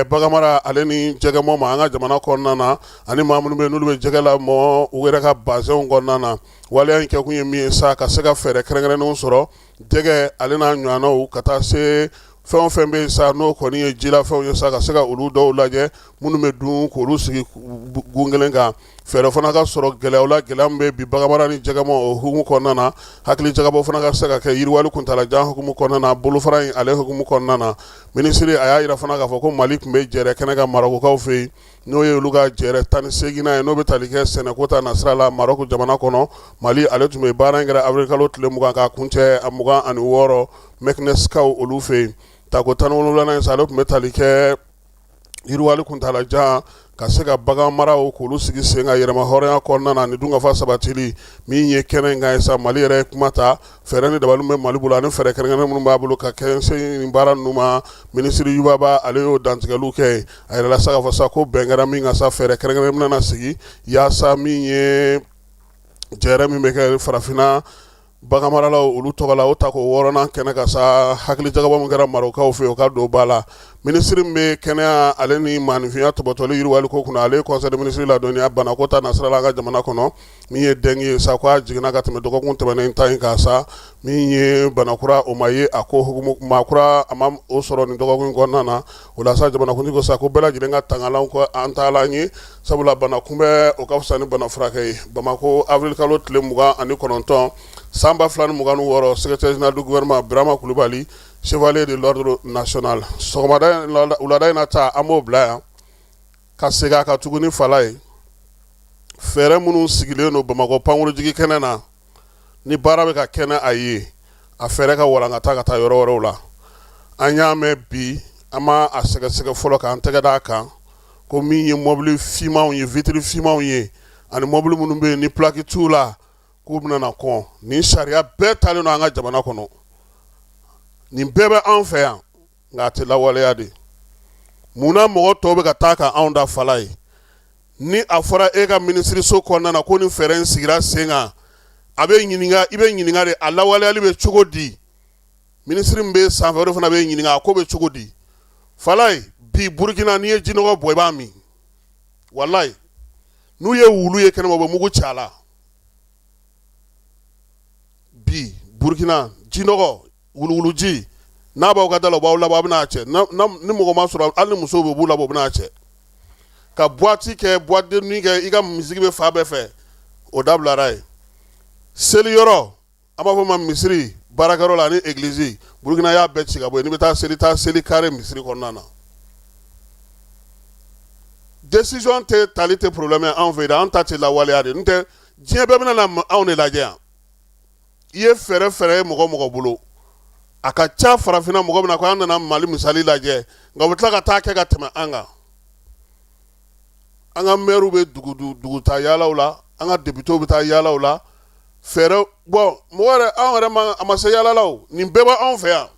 bagan mara ale ni jɛgɛmɔ ma an ka jamana kɔnɔna na ani maa minnu bɛ yen n'olu bɛ jɛgɛ lamɔ u yɛrɛ ka bazɛnw kɔnɔna na waleya in kɛkun ye min ye sa ka se ka fɛɛrɛ kɛrɛnkɛrɛnnenw sɔrɔ jɛgɛ ale n'a ɲɔgɔnnaw ka taa se fɛn o fɛn bɛ yen sa n'o kɔni ye jilafɛnw ye sa ka se ka olu dɔw lajɛ minnu bɛ dun k'olu sigi gun kelen kan fɛɛrɛ fana ka sɔrɔ gɛlɛyaw la gɛlɛya min bɛ bi baganmara ni jɛgɛma o hukumu kɔnɔna na hakili jagabɔ fana ka se ka kɛ yiriwali kuntalajan hukumu kɔnɔna na bolofara in ale hukumu kɔnɔna na minisiri a y'a yira fana k'a fɔ ko Mali tun bɛ jɛrɛ kɛnɛ kan Marokokaw fɛ yen n'o ye olu ka jɛrɛ 18nan ye n'o bɛ tali kɛ sɛnɛko ta nasira la Maroko jamana kɔnɔ Mali ale tun bɛ baara in kɛra avril kalo tile 20 k'a kuncɛ a 26 Meknɛsikaw olu fɛ yen tako 17nan sa ale tun bɛ tali kɛ yiriwali kuntalajan ka se ka bagan maraw k'olu sigi sen ka yɛrɛma hɔrɔnya kɔnɔna na ni dunkafa sabatili min ye kɛnɛ in kan sa Mali yɛrɛ ye kuma ta fɛɛrɛ ni dabali bɛ Mali bolo ani fɛɛrɛ kɛrɛnkɛrɛnnen minnu b'a bolo ka kɛnse nin baara ninnu ma minisiri Yubaba ale y'o dantigɛliw kɛ a yɛrɛ la sa k'a fɔ sa ko bɛn kɛra min kan sa fɛɛrɛ kɛrɛnkɛrɛnnen bɛna sigi yaasa min ye jɛrɛ min bɛ kɛ farafinna baganmaralaw olu tɔgɔ la o ta ko 6nan kɛnɛ ka sa hakili jagabɔ min kɛra Marokaw fɛ o ka don ba la minisiri min bɛ kɛnɛya ale ni maanifinya tɔbɔtɔli yiriwali ko kunna ale ye conseil de ministre ladɔnniya banako ta nasira la an ka jamana kɔnɔ min ye dengue ye sa ko a jiginna ka tɛmɛ dɔgɔkun tɛmɛnen ta in kan sa min ye banakura o ma ye a ko hukumu maakura a ma o sɔrɔ nin dɔgɔkun kɔnɔna na o la sa jamanakuntigi ko sa ko bɛɛ lajɛlen ka tangalan kɔ an taalan ye sabula bana kunbɛ o ka fisa ni bana furakɛ ye Bamako avril kalo tile 29 san 2026 secrétaire général du gouvernement Birama Kulibali chevalier de l'ordre national sɔgɔmada wulada in na ta an b'o bila yan ka segin a kan tuguni fala ye fɛɛrɛ minnu sigilen don Bamakɔ pankurunjigi kɛnɛ na ni baara bɛ ka kɛnɛ a ye a fɛɛrɛ ka walankata ka taa yɔrɔ wɛrɛw la an y'a mɛn bi an ma a sɛgɛsɛgɛ fɔlɔ k'an tɛgɛ d'a kan ko min ye mɔbili fimanw ye vitiri fimanw ye ani mɔbili minnu bɛ yen ni plaki t'u la k'u bɛna na kɔn nin sariya bɛɛ talen don an ka jamana kɔnɔ nin bɛɛ bɛ anw fɛ yan nka a tɛ lawaleya de munna mɔgɔ tɔw bɛ ka taa ka anw da fala ye ni a fɔra e ka minisiriso kɔnɔna na ko nin fɛɛrɛ in sigira sen kan a bɛ ɲininka i bɛ ɲininka de a lawaleyali bɛ cogo di minisiri min bɛ sanfɛ o de fana bɛ ɲininka a ko bɛ cogo di fala ye bi Burukina n'i ye jinɔgɔ bɔ i b'a min walayi n'u ye wulu ye kɛnɛma u bɛ mugu ci a la bi Burukina jinɔgɔ wuluwuluji n'a b'aw ka da la u b'aw labɔ a bɛna a cɛ ni mɔgɔ ma sɔrɔ hali ni musow bɛ b'u labɔ u bɛna a cɛ ka boîte kɛ boîte de nuit kɛ i ka misigi bɛ fa bɛɛ fɛ o dabilara ye seli yɔrɔ an b'a fɔ ma misiri baarakɛyɔrɔ la ani église Burukina y'a bɛɛ ci ka bɔ yen n'i bɛ taa seli kare misiri kɔnɔna na décision tɛ tali tɛ problème ye anw fɛ yen an ta tɛ lawaleya de n'o tɛ diɲɛ bɛɛ bɛna na anw de lajɛ yan i ye fɛɛrɛ ye mɔgɔ mɔgɔ bolo a ka ca farafinna mɔgɔ bɛna ko an nana Mali misali lajɛ nka u bɛ tila ka taa kɛ ka tɛmɛ an kan an ka maire bɛ dugu taa yaalaw la an ka députés bɛ taa yaalaw la fɛɛrɛ bon mɔgɔ yɛrɛ anw yɛrɛ a ma se yaala la o nin bɛɛ bɛ anw fɛ yan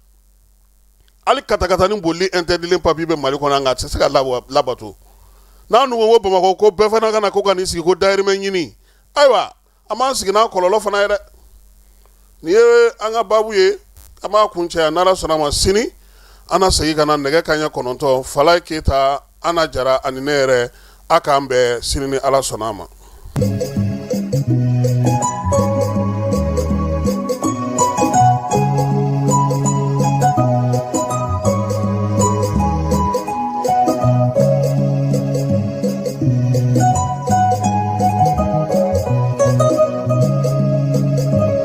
hali katakata ni bolili interdilen papier bɛ Mali kɔnɔ nka a tɛ se ka labato n'an dun ko Bamakɔ ko bɛɛ fana ka na ko ka n'i sigi ko dayirimɛ ɲini ayiwa an b'an sigi n'a kɔlɔlɔ fana ye dɛ nin ye an ka baabu ye an b'a kuncɛ yan n'Ala sɔnna ma sini an na segin ka na nɛgɛ kanɲɛ 9 Falaye Keyita Ana Jara ani ne yɛrɛ a k'an bɛn sini ni Ala sɔnna a ma.